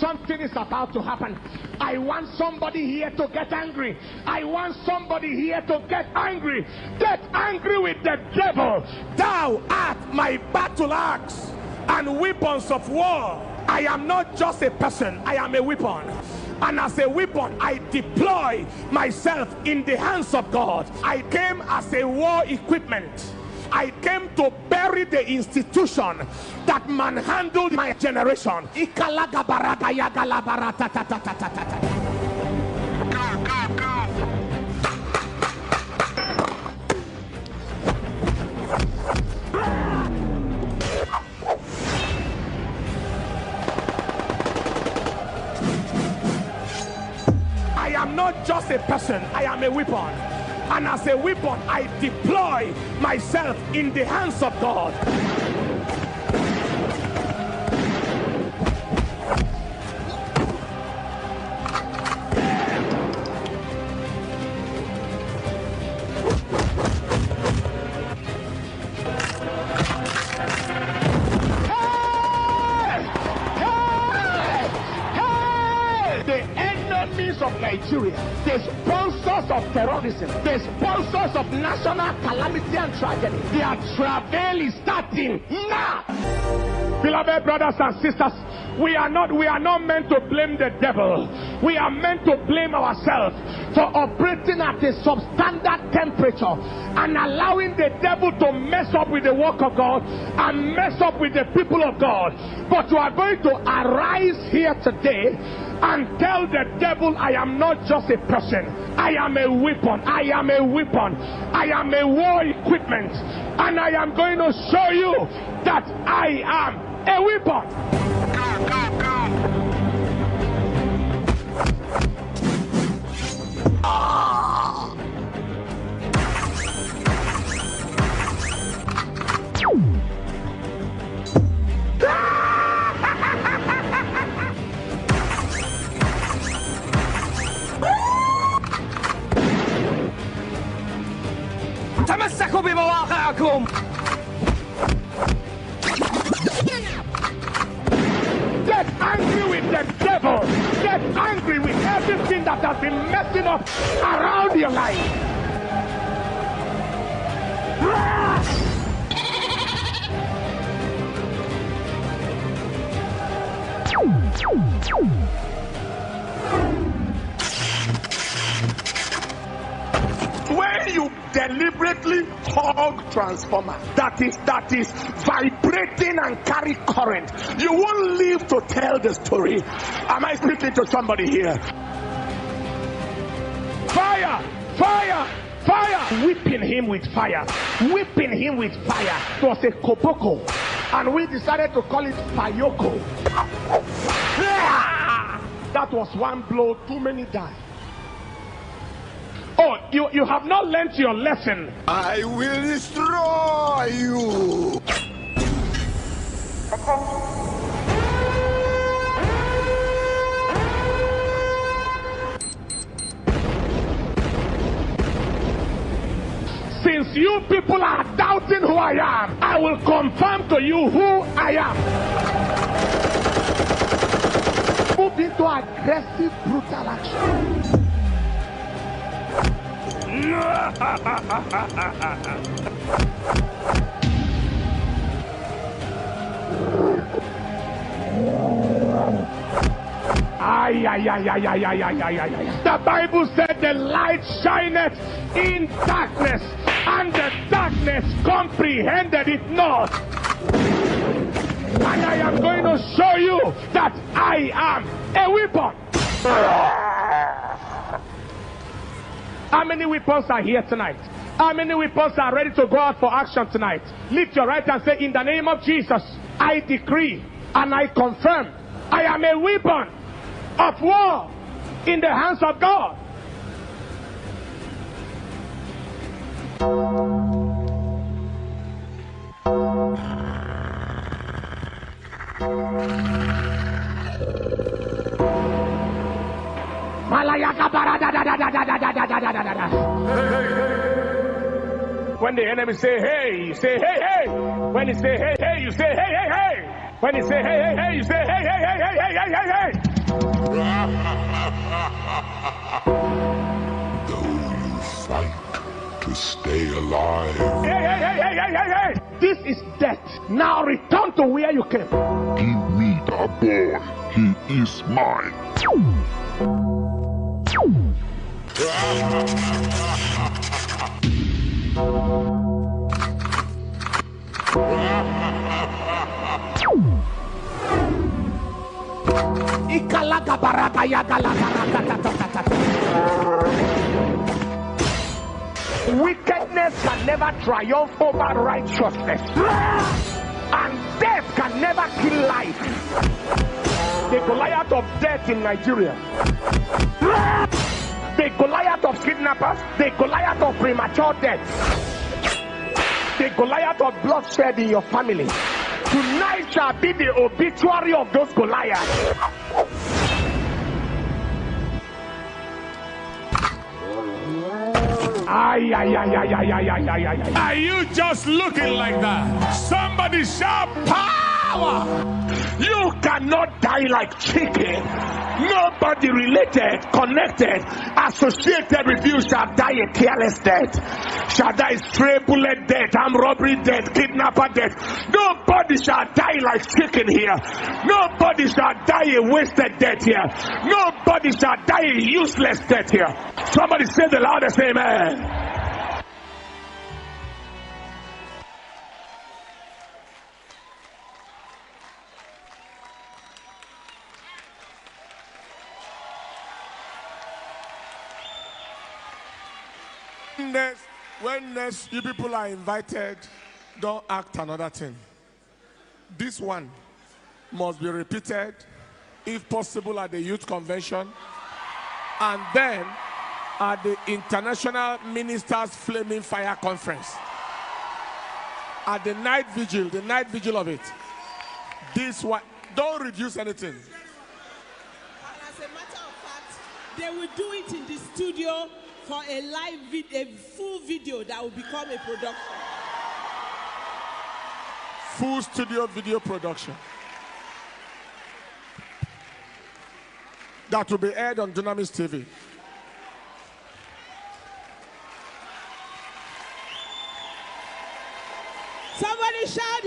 something is about to happen. I want somebody here to get angry. I want somebody here to get angry. Get angry with the devil. Thou art my battle axe and weapons of war. I am not just a person, I am a weapon. And as a weapon, I deploy myself in the hands of God. I came as a war equipment. I came to bury the institution that manhandled my generation. I am not just a person, I am a weapon. And as a weapon, I deploy myself in the hands of God. Of Nigeria, the sponsors of terrorism, the sponsors of national calamity and tragedy, their travail is starting now. Beloved brothers and sisters, we are not meant to blame the devil. We are meant to blame ourselves for operating at a substandard temperature and allowing the devil to mess up with the work of God and mess up with the people of God. But we are going to arise here today and tell the devil, I am not just a person, I am a weapon, I am a weapon, I am a war equipment, and I am going to show you that I am a weapon. تمسكوا بمواقعكم. Get angry with the devil. Get angry with everything that has been messing up around your life. When you deliberately hug transformer that is vibrating and carry current, you won't live to tell the story. Am I speaking to somebody here? Fire! Fire! Fire! Whipping him with fire. Whipping him with fire. It was a koboko, and we decided to call it Fayoko. That was one blow, too many died. Oh, you have not learned your lesson. I will destroy you. Since you people are doubting who I am, I will confirm to you who I am. Move into aggressive, brutal action. The Bible said the light shineth in darkness, and the darkness comprehended it not. And I am going to show you that I am a weapon. How many weapons are here tonight? How many weapons are ready to go out for action tonight? Lift your right hand and say, in the name of Jesus, I decree and I confirm I am a weapon of war in the hands of God. When the enemy say hey, you say hey hey. When he say hey hey, you say hey hey hey. When he say hey hey hey, you say hey hey hey hey hey hey hey hey. Though you fight to stay alive, Hey. This is death. Now return to where you came. give me the boy. He is mine. Wickedness can never triumph over righteousness, and death can never kill life. The Goliath of death in Nigeria, the Goliath of kidnappers, the Goliath of premature death, the Goliath of bloodshed in your family. Tonight shall be the obituary of those Goliaths. Are you just looking like that? Somebody shout power! You cannot die like chicken. Nobody related, connected, associated with you shall die a careless death. Shall die stray bullet death, armed robbery death, kidnapper death. Nobody shall die like chicken here. Nobody shall die a wasted death here. Nobody shall die a useless death here. Somebody say the loudest amen. When next you people are invited, don't act another thing. This one must be repeated, if possible, at the youth convention, and then at the International Ministers Flaming Fire Conference. At the night vigil of it. This one, don't reduce anything. And as a matter of fact, they will do it in the studio for a live a full video that will become a production. Full studio video production. That will be aired on Dunamis TV. Somebody shout